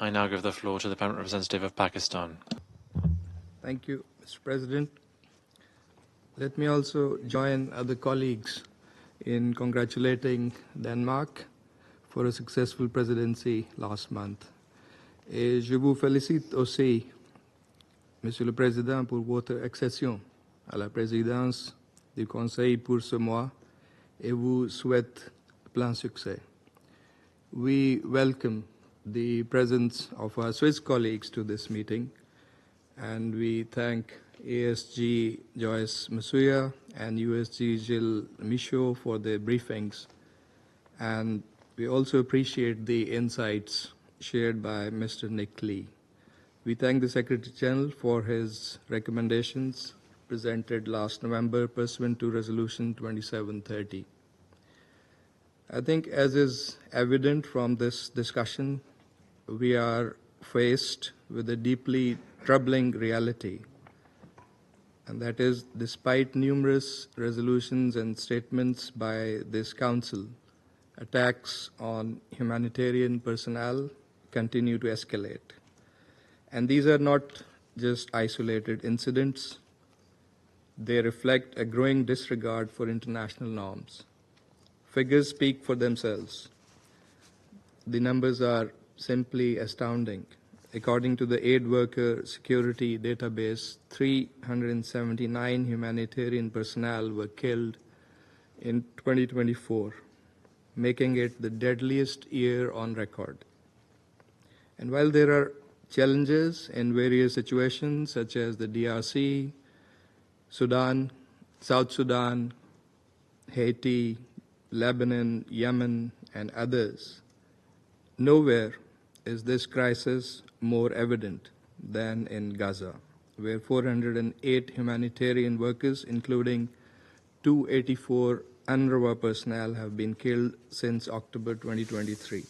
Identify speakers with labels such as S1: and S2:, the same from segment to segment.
S1: I now give the floor to the Permanent Representative of Pakistan.
S2: Thank you, Mr. President. Let me also join other colleagues in congratulating Denmark for a successful presidency last month. Et je vous félicite aussi, Monsieur le Président, pour votre accession à la présidence du Conseil pour ce mois et vous souhaite plein succès. We welcome the presence of our Swiss colleagues to this meeting, and we thank ASG Joyce Masuya and USG Gilles Michaud for their briefings, and we also appreciate the insights shared by Mr. Nick Lee. We thank the Secretary General for his recommendations presented last November pursuant to Resolution 2730. I think, as is evident from this discussion, we are faced with a deeply troubling reality, and that is, despite numerous resolutions and statements by this Council, attacks on humanitarian personnel continue to escalate. And these are not just isolated incidents. They reflect a growing disregard for international norms. Figures speak for themselves. The numbers are simply astounding. According to the Aid Worker Security Database, 379 humanitarian personnel were killed in 2024, making it the deadliest year on record. And while there are challenges in various situations such as the DRC, Sudan, South Sudan, Haiti, Lebanon, Yemen, and others, nowhere is this crisis more evident than in Gaza, where 408 humanitarian workers, including 284 UNRWA personnel, have been killed since October 2023.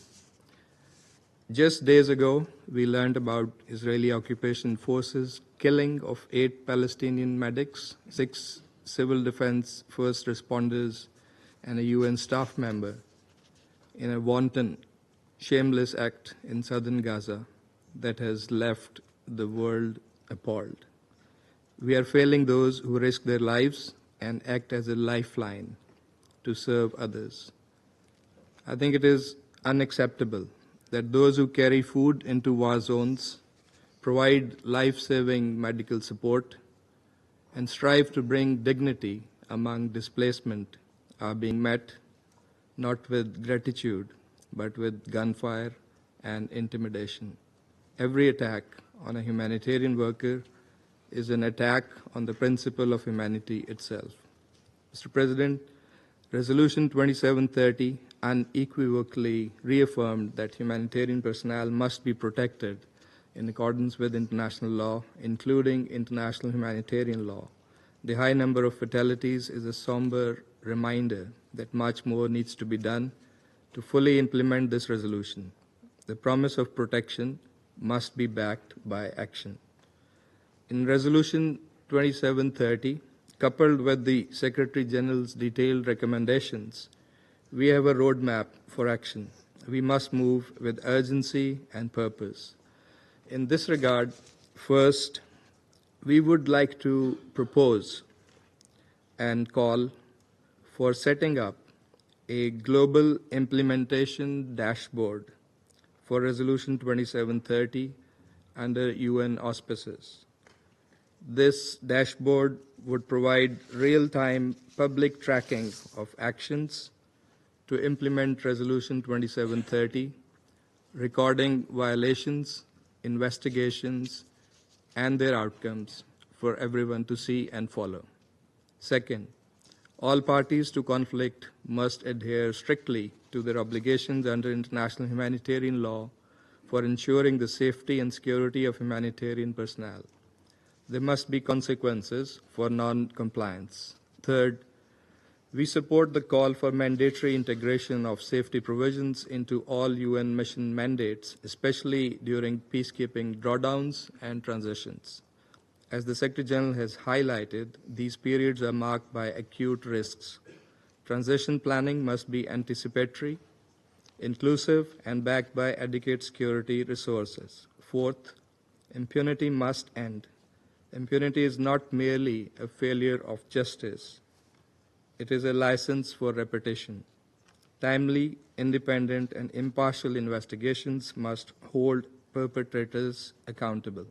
S2: Just days ago, we learned about Israeli occupation forces killing of 8 Palestinian medics, 6 civil defense first responders, and a UN staff member in a wanton, shameless act in southern Gaza that has left the world appalled. We are failing those who risk their lives and act as a lifeline to serve others. I think it is unacceptable that those who carry food into war zones, provide life-saving medical support, and strive to bring dignity among displacement are being met not with gratitude, but with gunfire and intimidation. Every attack on a humanitarian worker is an attack on the principle of humanity itself. Mr. President, Resolution 2730 unequivocally reaffirmed that humanitarian personnel must be protected in accordance with international law, including international humanitarian law. The high number of fatalities is a somber reminder that much more needs to be done to fully implement this resolution. The promise of protection must be backed by action. In Resolution 2730, coupled with the Secretary General's detailed recommendations, we have a roadmap for action. We must move with urgency and purpose. In this regard, first, we would like to propose and call for setting up a global implementation dashboard for Resolution 2730 under UN auspices. This dashboard would provide real-time public tracking of actions to implement Resolution 2730, recording violations, investigations, and their outcomes for everyone to see and follow. Second, all parties to conflict must adhere strictly to their obligations under international humanitarian law for ensuring the safety and security of humanitarian personnel. There must be consequences for non-compliance. Third, we support the call for mandatory integration of safety provisions into all UN mission mandates, especially during peacekeeping drawdowns and transitions. As the Secretary General has highlighted, these periods are marked by acute risks. Transition planning must be anticipatory, inclusive, and backed by adequate security resources. Fourth, impunity must end. Impunity is not merely a failure of justice. It is a license for repetition. Timely, independent, and impartial investigations must hold perpetrators accountable.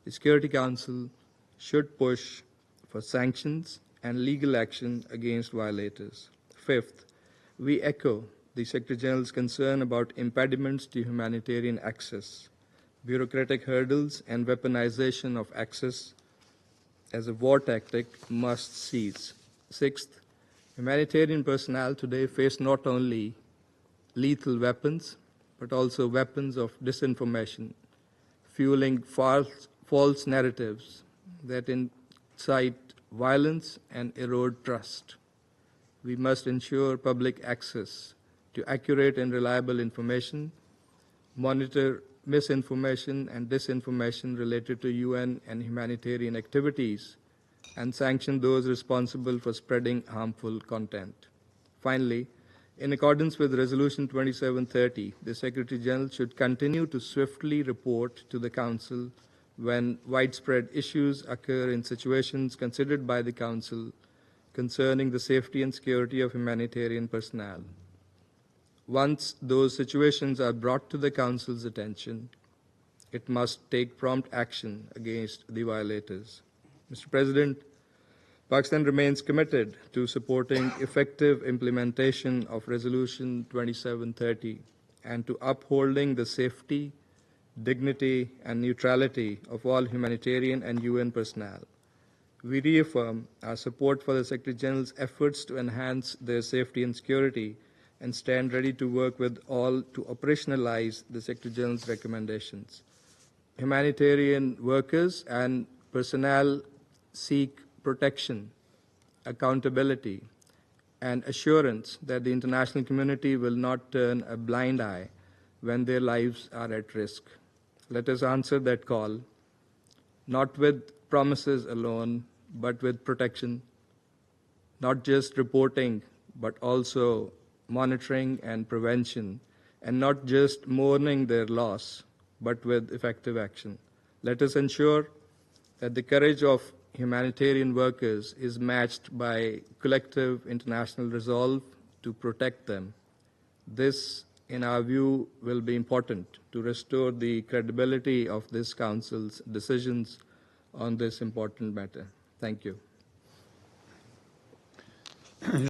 S2: The Security Council should push for sanctions and legal action against violators. Fifth, we echo the Secretary General's concern about impediments to humanitarian access, bureaucratic hurdles, and weaponization of access as a war tactic must cease. Sixth, humanitarian personnel today face not only lethal weapons, but also weapons of disinformation, fueling false narratives that incite violence and erode trust. We must ensure public access to accurate and reliable information, monitor misinformation and disinformation related to UN and humanitarian activities, and sanction those responsible for spreading harmful content. Finally, in accordance with Resolution 2730, the Secretary General should continue to swiftly report to the Council when widespread issues occur in situations considered by the Council concerning the safety and security of humanitarian personnel. Once those situations are brought to the Council's attention, it must take prompt action against the violators. Mr. President, Pakistan remains committed to supporting effective implementation of Resolution 2730 and to upholding the safety, dignity, and neutrality of all humanitarian and UN personnel. We reaffirm our support for the Secretary General's efforts to enhance their safety and security and stand ready to work with all to operationalize the Secretary General's recommendations. Humanitarian workers and personnel seek protection, accountability, and assurance that the international community will not turn a blind eye when their lives are at risk. Let us answer that call, not with promises alone, but with protection, not just reporting, but also monitoring and prevention, and not just mourning their loss, but with effective action. Let us ensure that the courage of humanitarian workers is matched by collective international resolve to protect them. This, in our view, will be important to restore the credibility of this Council's decisions on this important matter. Thank you.